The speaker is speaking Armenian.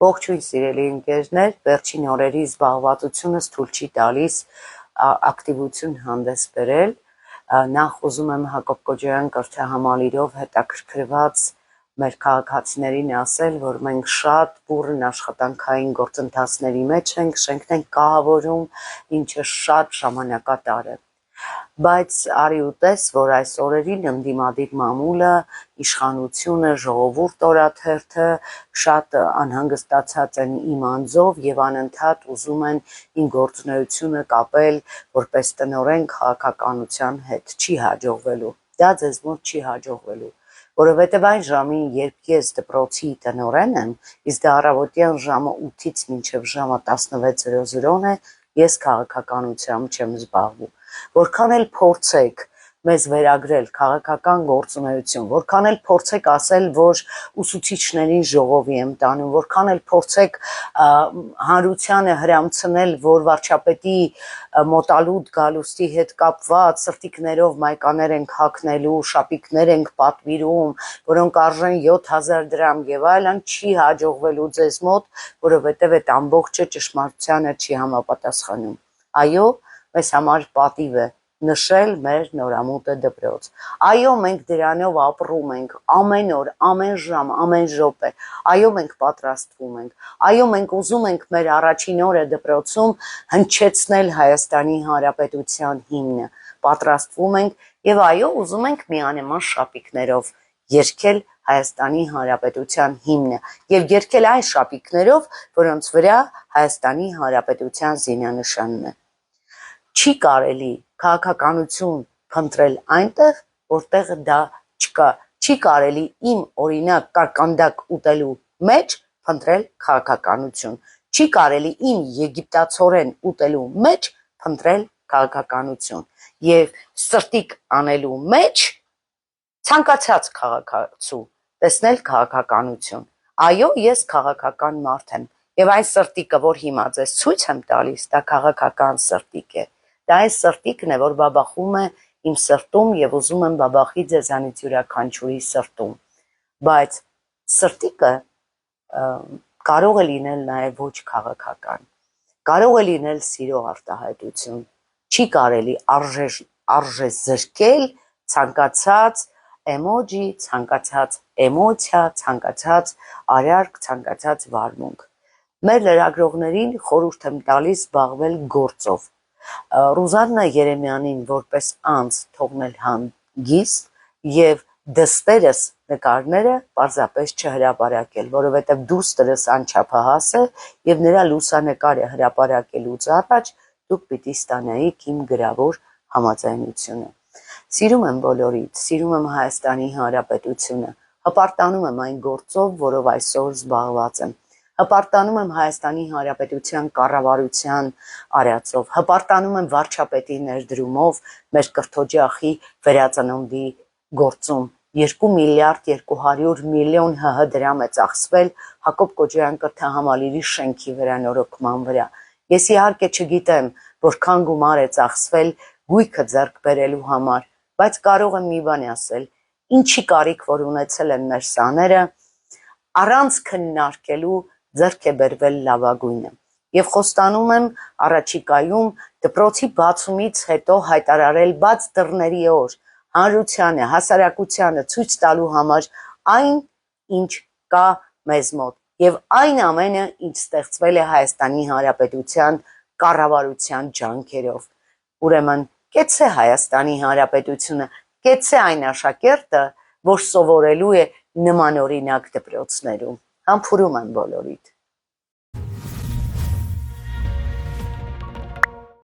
Ողջույն սիրելի ընկերներ, վերջին օրերի զբաղվածությունս թույլ չի տալիս ակտիվություն հանդես բերել, նախ ուզում եմ Հակոբ Կոջոյան կրթահամալիրով հետաքրքրված մեր քաղաքացիներին ասել, որ մենք շատ բուռն աշխատանքային գործընթացների մեջ ենք, շենքն ենք կահավորում, ինչը շատ ժամանակատար է։ Բայց արի ու տես, որ այս օրերին ընդդիմադիր մամուլը, իշխանությունը, ժողովուրդ օրաթերթը շատ անհանգստացած են իմ անձով եւ անընդհատ ուզում են իմ գործունեությունը կապել որպես տնօրեն քաղաքականության հետ։ Չի հաջողվելու։ Դա ձեզ մոտ չի հաջողվելու։ Որովհետև այն ժամին, երբ ես դպրոցի տնօրեն եմ, իսկ դա առավոտյան ժամը 8-ից մինչև ժամը 16:00 է, ես քաղաքականությամբ չեմ զբաղվում։ Որքան էլ փորձեք մեզ վերագրել քաղաքական գործունեություն, որքան էլ փորձեք ասել, որ ուսուցիչներին ժողովի եմ տանում, որքան էլ փորձեք հանրությանը հրամցնել, որ վարչապետի մոտալուտ գալուստի հետ կապված սրտիկներով մայկաներ ենք հագնելու, շապիկներ ենք պատվիրում, որոնք արժեն 7000 դրամ եւ այլն, չի հաջողվելու ձեզ մոտ, որովհետեւ այդ ամբողջը ճշմարտությանը չի համապատասխանում։ Այո, մեզ համար պատիվ է նշել մեր նորամուտը դպրոց։ Այո, մենք դրանով ապրում ենք ամեն օր, ամեն ժամ, ամեն րոպե։ Այո, մենք պատրաստվում ենք։ Այո, մենք ուզում ենք մեր առաջին օրը դպրոցում հնչեցնել Հայաստանի Հանրապետության հիմնը։ Պատրաստվում ենք եւ այո, ուզում ենք միանման շապիկներով երգել Հայաստանի Հանրապետության հիմնը եւ երգել այն շապիկներով, որոնց վրա Հայաստանի Հանրապետության զինանշանն է։ Չի կարելի քաղաքականություն փնտրել այնտեղ, որտեղ դա չկա։ Չի կարելի իմ օրինակ կարկանդակ ուտելու մեջ փնտրել քաղաքականություն։ Չի կարելի իմ եգիպտացորեն ուտելու մեջ փնտրել քաղաքականություն։ Եվ սրտիկ անելու մեջ ցանկացած քաղաքացու տեսնել քաղաքականություն։ Այո, ես քաղաքական մարդ եմ։ Եվ այն սրտիկը, որ հիմա ձեզ ցույց եմ տալիս, դա քաղաքական սրտիկ է։ Դա այն սրտիկն է, որ բաբախում է իմ սրտում եւ ուզում եմ բաբախի ձեզանից յուրաքանչյուրի սրտում։ Բայց սրտիկը կարող է լինել նաեւ ոչ քաղաքական։ Կարող է լինել սիրո արտահայտություն։ Չի կարելի արժեզրկել ցանկացած էմոջի, ցանկացած էմոցիա, ցանկացած արարք, ցանկացած վարմունք։ Մեր լրագրողներին խորհուրդ եմ տալիս զբաղվել գործով։ Ռուզաննա Երեմյանին որպես անձ թողնել հանգիստ եւ դստերս նկարները պարզապես չհրապարակել, որովհետեւ դուստրս անչափահաս է եւ նրա լուսանկարը հրապարակելուց առաջ դուք պիտի ստանայիք իմ գրավոր համաձայնությունը։ Սիրում եմ բոլորիդ, սիրում եմ Հայաստանի Հանրապետությունը, հպարտանում եմ այն գործով, որով այսօր զբաղված եմ։ Հպարտանում եմ Հայաստանի Հանրապետության կառավարության արածով, հպարտանում եմ վարչապետի ներդրումով մեր կրթօջախի վերածննդի գործում 2 միլիարդ 200 միլիոն ՀՀ դրամ է ծախսվել Հակոբ Կոջոյան կրթահամալիրի շենքի վերանորոգման վրա։ Ես իհարկե չգիտեմ, որքան գումար է ծախսվել գույքը ձեռք բերելու համար, բայց կարող եմ մի բան ասել, ինչի կարիք որ ունեցել են մեր սաները, առանց քննարկելու ձեռք է բերվել լավագույնը։ Եվ խոստանում եմ առաջիկայում դպրոցի բացումից հետո հայտարարել բաց դռների օր հանրությանը, հասարակությանը ցույց տալու համար այն, ինչ կա մեզ մոտ եւ այն ամենը, ինչ ստեղծվել է Հայաստանի Հանրապետության կառավարության ջանքերով։ Ուրեմն, կեցցե Հայաստանի Հանրապետությունը, կեցցե այն աշակերտը, որ սովորելու է նմանօրինակ դպրոցներում։ Համբուրում եմ բոլորիդ։